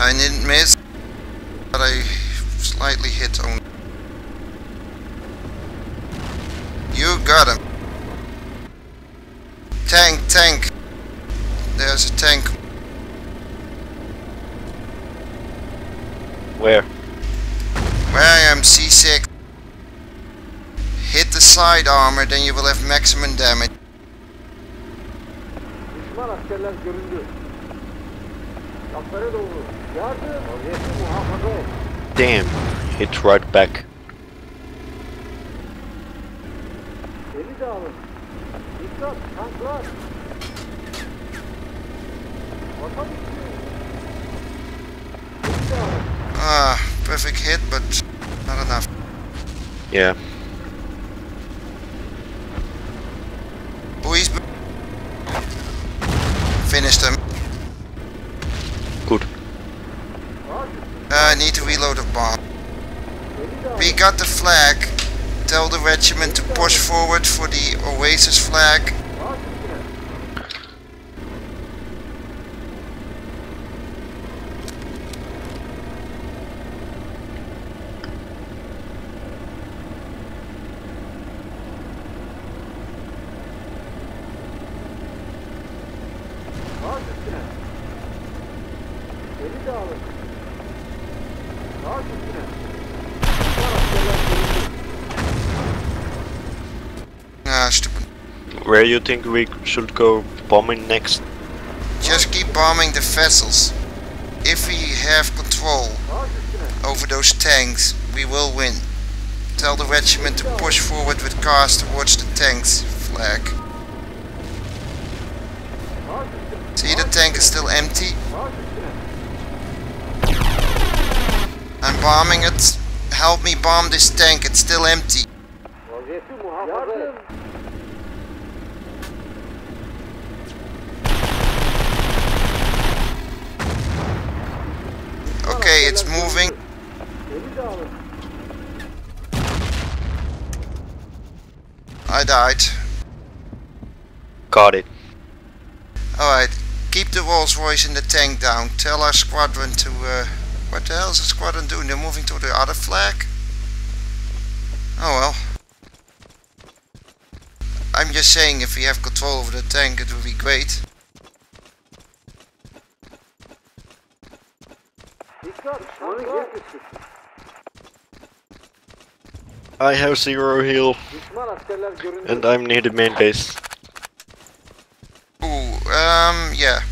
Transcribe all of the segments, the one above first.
I didn't miss, but I slightly hit only. You got him. Tank. There's a tank. Where? Where I am, C6. Hit the side armor, then you will have maximum damage. Düşman askerler görüldü. Kaplara doğru. Yardım. Vaziyeti muhafaza et. Damn, hit right back. Eli de alın. Dikkat, tanklar. Vatan istiyor. Eli de alın. Ah, perfect hit, but not enough. Yeah. Oh, he's finished him. Good. I need to reload a bomb. We got the flag. Tell the regiment to push forward for the Oasis flag. Baş üstüne. Eli de alın. Baş üstüne. Düşman askerler görüldü. Ah, stupid. Where you think we should go bombing next? Just keep bombing the vessels. If we have control Baş üstüne. over those tanks, we will win. Tell the regiment to push forward with cars towards the tanks flag. Baş üstüne. See, the tank is still empty. Baş üstüne. I'm bombing it. Help me bomb this tank, it's still empty. Vaziyeti muhafaza et. Okay, it's moving. Eli de alın. I died. Got it. Alright, keep the Rolls Royce and the tank down. Tell our squadron to... what the hell is the squadron doing? They're moving to the other flag? Oh well. I'm just saying, if we have control over the tank, it would be great. Dikkat, tanklar. I have 0 heal Düşman askerler göründü. and I'm near the main base. Ooh, yeah.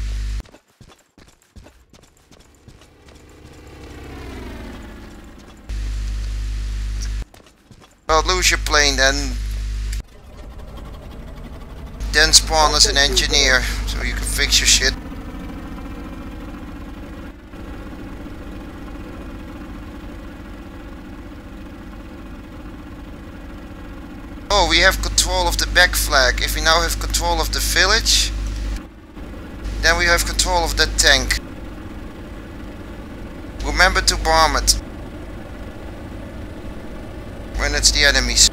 Well, lose your plane then. Then spawn as an engineer, so you can fix your shit. Oh, we have control of the back flag. If we now have control of the village, then we have control of that tank. Remember to bomb it when it's the enemies.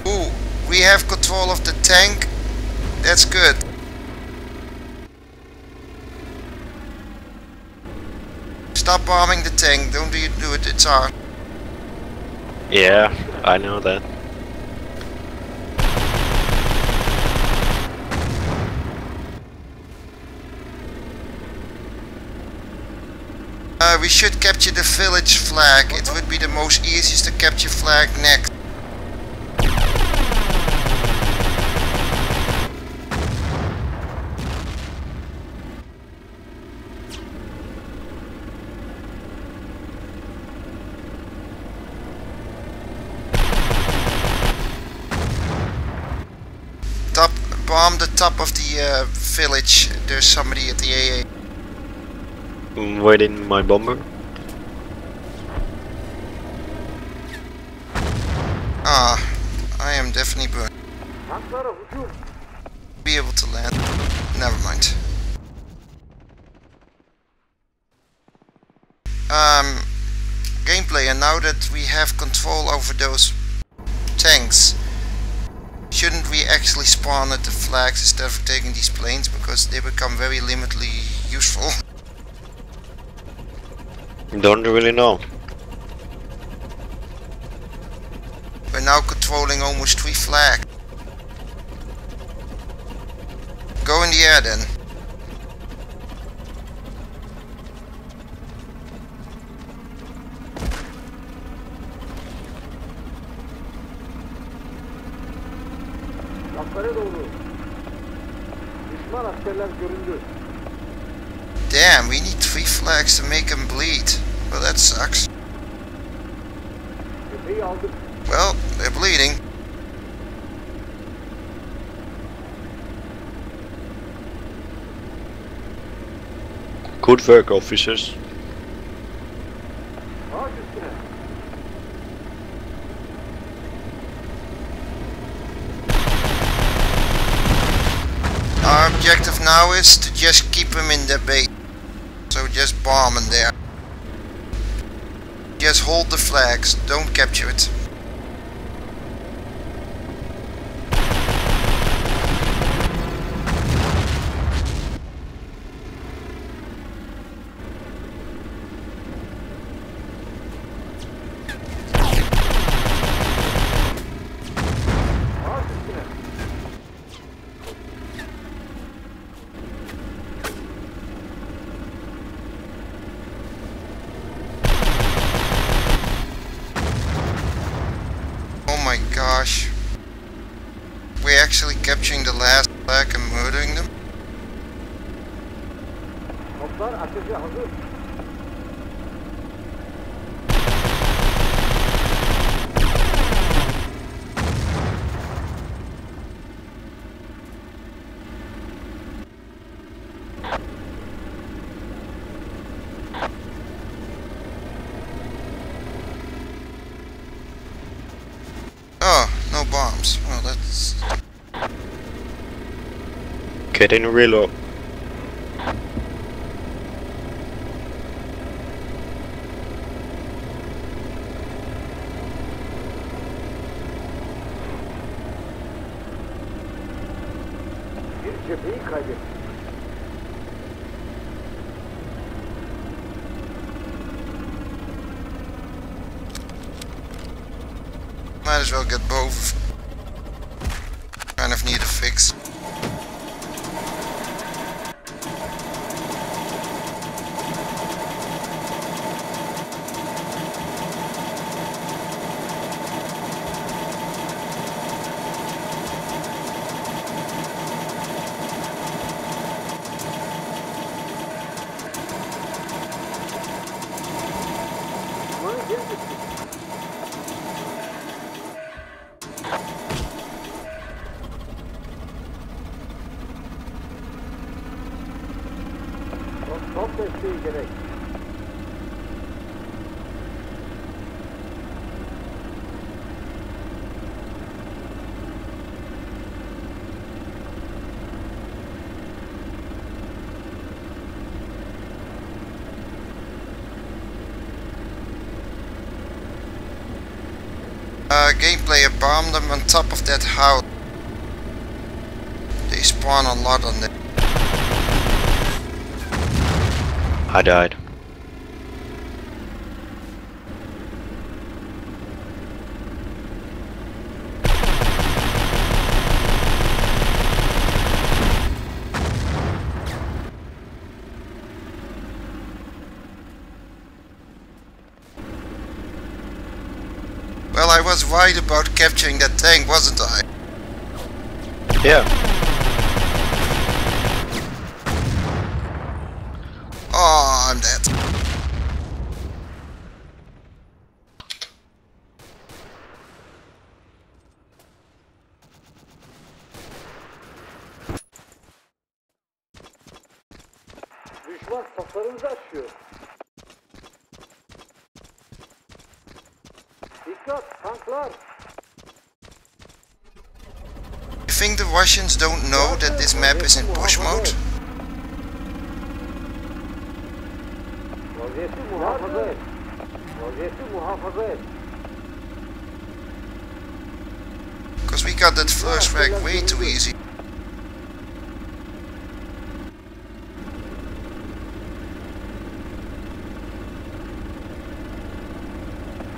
Ooh, we have control of the tank. That's good. Stop bombing the tank. Don't do it. It's ours. Yeah, I know that. We should capture the village flag. It would be the most easiest to capture flag next. Bomb the top of the village. There's somebody at the AA. Waiting my bomber. Ah, I am definitely burned. Tanklara hücum. Be able to land. Never mind. Gameplay, and now that we have control over those tanks, shouldn't we actually spawn at the flags instead of taking these planes, because they become very limitedly useful? Don't really know. We're now controlling almost 3 flags. Go in the air then. Laflara doğru. Düşman askerler göründü. Damn, we need 3 flags to make them bleed. Well, that sucks. Tepeyi aldık. Well, they're bleeding. Good work, officers. Ağaç üstüne. Our objective now is to just keep them in their base. So just bomb in there. Just hold the flags, don't capture it. Ağaç üstüne. Oh my gosh. We're actually capturing the last flag and murdering them? Toplar ateşe hazır. Oh, no bombs. Well, that's... Getting reload. Bir cepheyi kaybettik. Might as well get both. Kind of need a fix. Düşmanı geri tuttuk. Top desteği gerek. Game player bombed them on top of that house. They spawn a lot on there. I died. Well, I was right about capturing that tank, wasn't I? Yeah. Oh, I'm dead. Düşman saflarımızı açıyor. Dikkat, tanklar. You think the Russians don't know that this map is in push mode? Vaziyeti muhafaza et. Vaziyeti muhafaza et. Because we we got that first frag way too easy.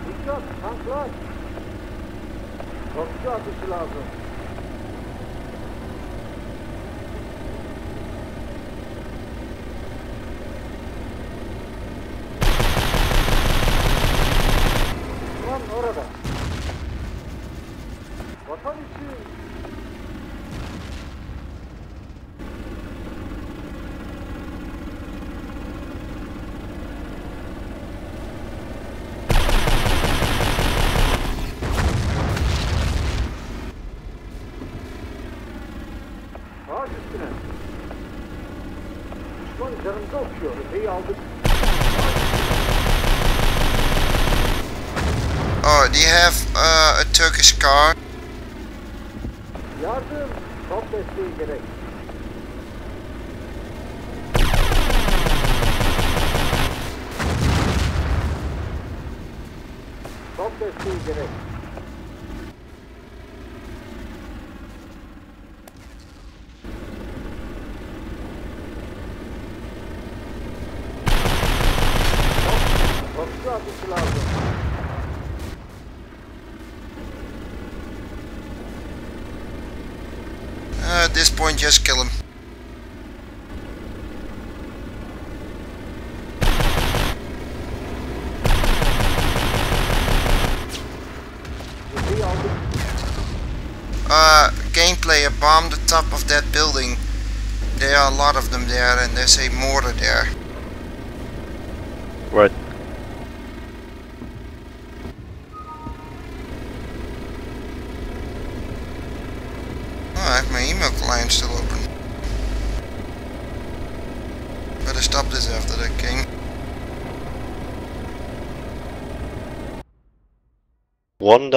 Dikkat, tanklar. Topçu atışı lazım. Düşman orada. Vatan için. Ağaç üstüne. Düşman üzerimize okuyor. Epey aldık. Oh, do you have a Turkish car? Yardım. Top desteği gerek. Top desteği gerek. Topçu atışı lazım. At this point, just kill him. Epey aldık. Gameplay, bomb the top of that building. There are a lot of them there, and there's a mortar there. Right. Oh, I have my email client still open. Better stop this after that game. One